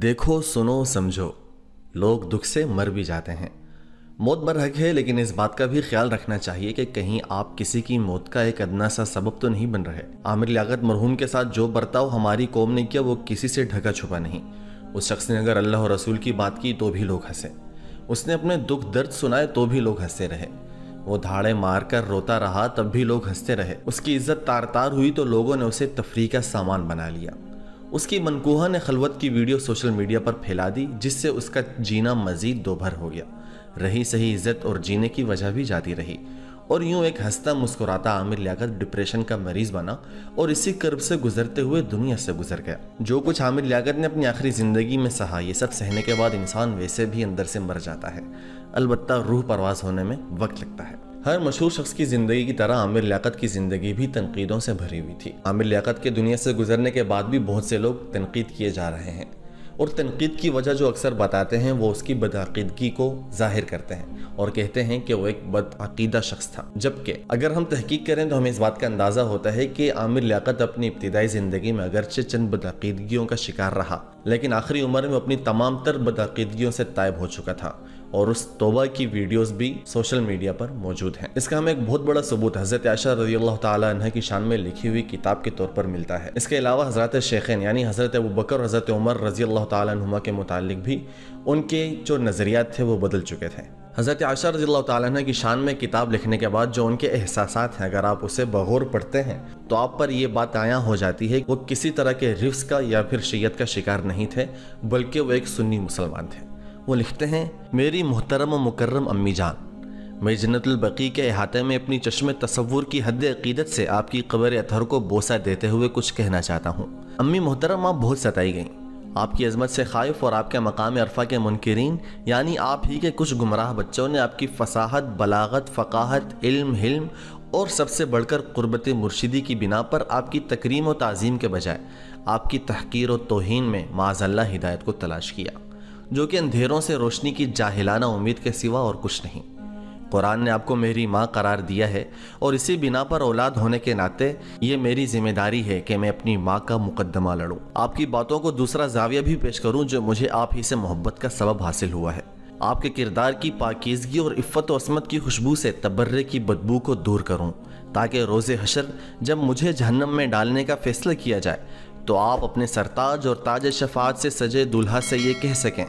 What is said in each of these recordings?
देखो सुनो समझो, लोग दुख से मर भी जाते हैं। मौत बरहक है, लेकिन इस बात का भी ख्याल रखना चाहिए कि कहीं आप किसी की मौत का एक अदना सा सबब तो नहीं बन रहे। आमिर लियाकत मरहूम के साथ जो बर्ताव हमारी कौम ने किया वो किसी से ढका छुपा नहीं। उस शख्स ने अगर अल्लाह और रसूल की बात की तो भी लोग हंसे, उसने अपने दुख दर्द सुनाए तो भी लोग हंसते रहे, वो धाड़े मार कर रोता रहा तब भी लोग हंसते रहे। उसकी इज्जत तार तार हुई तो लोगों ने उसे तफरीह का सामान बना लिया। उसकी मनकूहा ने खलवत की वीडियो सोशल मीडिया पर फैला दी, जिससे उसका जीना मजीद दोभर हो गया। रही सही इज्जत और जीने की वजह भी जाती रही, और यूं एक हंसता मुस्कुराता आमिर लियाकत डिप्रेशन का मरीज बना और इसी कर्ब से गुजरते हुए दुनिया से गुजर गया। जो कुछ आमिर लियाकत ने अपनी आखिरी जिंदगी में सहा, ये सब सहने के बाद इंसान वैसे भी अंदर से मर जाता है। अलबत्ता रूह परवाज होने में वक्त लगता है। हर मशहूर शख्स की जिंदगी की तरह आमिर लियाकत की जिंदगी भी तनकीदों से भरी हुई थी। आमिर लियाकत के दुनिया से गुजरने के बाद भी बहुत से लोग तनकीद किए जा रहे हैं, और तनकीद की वजह जो अक्सर बताते हैं वो उसकी बदअकीदगी को जाहिर करते हैं और कहते हैं कि वो एक बदअकीदा शख्स था। जबकि अगर हम तहकीक करें तो हमें इस बात का अंदाज़ा होता है कि आमिर लियाकत अपनी इब्तिदाई ज़िंदगी में अगरचे चंद बदअकीदगियों का शिकार रहा, लेकिन आखिरी उम्र में अपनी तमाम तर बदअकीदगियों से तायब हो चुका था, और उस तौबा की वीडियोस भी सोशल मीडिया पर मौजूद हैं। इसका हमें एक बहुत बड़ा सबूत हज़रत आयशा रज़ियल्लाहु ताला अन्हा की शान में लिखी हुई किताब के तौर पर मिलता है। इसके अलावा हज़रत शेखैन यानी हज़रत अबू बकर और हज़रत उमर रज़ियल्लाहु ताला अन्हुमा के मुतालिक भी उनके जो नज़रियात थे वो बदल चुके थे। हज़रत आयशा रज़ियल्लाहु ताला अन्हा की शान में किताब लिखने के बाद जो उनके एहसासात हैं, अगर आप उसे बगौर पढ़ते हैं तो आप पर यह बात आया हो जाती है कि वो किसी तरह के रिफ्स का या फिर शियत का शिकार नहीं थे, बल्कि वो एक सुन्नी मुसलमान थे। वो लिखते हैं, मेरी मोहतरम मुकर्रम अम्मी जान, मैं जन्नतुल बकी के अहाते में अपनी चश्मे तसव्वुर की हद अकीदत से आपकी कब्र अतहर को बोसा देते हुए कुछ कहना चाहता हूँ। अम्मी मोहतरम, आप बहुत सताई गईं। आपकी अजमत से खाइफ और आपके मकाम अरफा के मुनकिरीन यानी आप ही के कुछ गुमराह बच्चों ने आपकी फसाहत, बलागत, फ़काहत, इल्म, हिल्म और सबसे बढ़कर क़ुर्बत मुर्शिदी की बिना पर आपकी तकरीम और ताज़ीम के बजाय आपकी तहकीर और तौहीन में माज़अल्लाह हिदायत को तलाश किया, जो कि अंधेरों से रोशनी की जाहिलाना उम्मीद के सिवा और कुछ नहीं। कुरान ने आपको मेरी माँ करार दिया है, और इसी बिना पर औलाद होने के नाते ये मेरी जिम्मेदारी है कि मैं अपनी माँ का मुकद्दमा लड़ूं, आपकी बातों को दूसरा जाविया भी पेश करूं जो मुझे आप ही से मोहब्बत का सबब हासिल हुआ है, आपके किरदार की पाकीज़गी और इफ़्फ़त और असमत की खुशबू से तबर्रे की बदबू को दूर करूं, ताकि रोज़े हशर जब मुझे जहन्नम में डालने का फैसला किया जाए तो आप अपने सरताज और ताज शफात से सजे दुल्हा से ये कह सकें,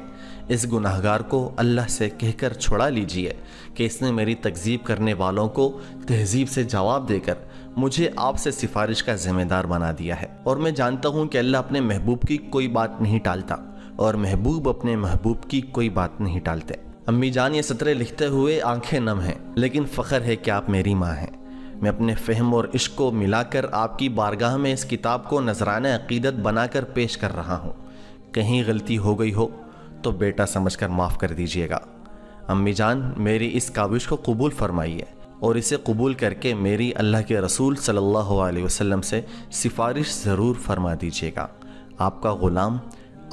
इस गुनाहगार को अल्लाह से कहकर छुड़ा लीजिए कि इसने मेरी तकज़ीब करने वालों को तहज़ीब से जवाब देकर मुझे आपसे सिफारिश का ज़िम्मेदार बना दिया है, और मैं जानता हूँ कि अल्लाह अपने महबूब की कोई बात नहीं टालता और महबूब अपने महबूब की कोई बात नहीं टालते। अम्मी जान, ये सतरे लिखते हुए आंखें नम हैं, लेकिन फ़ख्र है कि आप मेरी माँ हैं। मैं अपने फ़हम और इश्क को मिलाकर आपकी बारगाह में इस किताब को नजराना अकीदत बनाकर पेश कर रहा हूँ। कहीं गलती हो गई हो तो बेटा समझकर माफ़ कर दीजिएगा। अम्मी जान, मेरी इस काविश को कबूल फरमाइए और इसे कबूल करके मेरी अल्लाह के रसूल सल्लल्लाहु अलैहि वसल्लम से सिफारिश ज़रूर फरमा दीजिएगा। आपका ग़ुलाम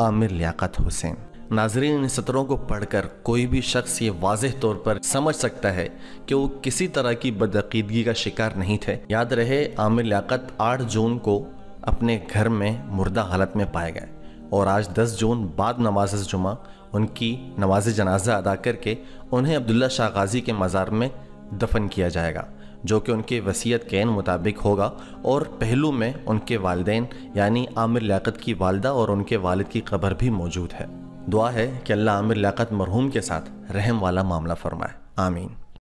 आमिर लियाकत हुसैन। नाज़रीन, इन सत्रों को पढ़कर कोई भी शख्स ये वाज़ेह तौर पर समझ सकता है कि वो किसी तरह की बदअकीदगी का शिकार नहीं थे। याद रहे, आमिर लियाकत 8 जून को अपने घर में मुर्दा हालत में पाए गए, और आज 10 जून बाद नमाज जुमा उनकी नमाज जनाजा अदा करके उन्हें अब्दुल्ला शाह गाजी के मज़ार में दफन किया जाएगा, जो कि उनके वसीयत के मुताबिक होगा, और पहलू में उनके वालिदैन यानी आमिर लियाकत की वालदा और उनके वालिद की कब्र भी मौजूद है। दुआ है कि अल्लाह आमिर लियाकत मरहूम के साथ रहम वाला मामला फरमाए। आमीन।